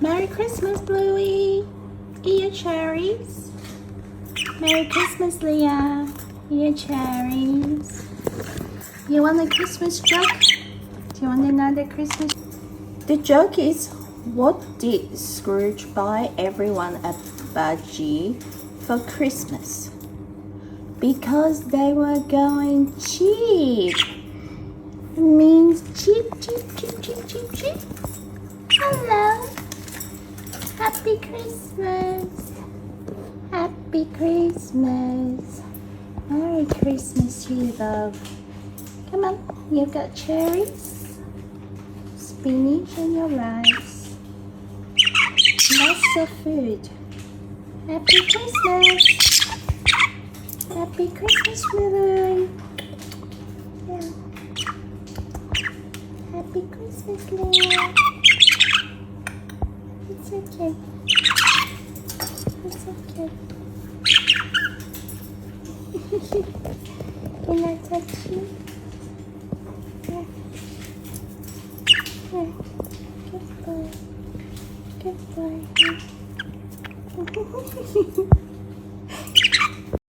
Merry Christmas, Bluey. Eat your cherries. Merry Christmas, Leah. Eat your cherries. You want a Christmas joke? Do you want another Christmas? The joke is, what did Scrooge buy everyone a budgie for Christmas? Because they were going cheap. It means cheap, cheap, cheap, cheap, cheap, cheap. Hello. Happy Christmas. Happy Christmas. Merry Christmas to you, love. Come on, you've got cherries, spinach, and your rice. Lots of food. Happy Christmas. Happy Christmas, Lily. Yeah. Happy Christmas, Leah. It's okay. It's okay. Can I touch you? Yeah. Yeah. Good boy. Good boy.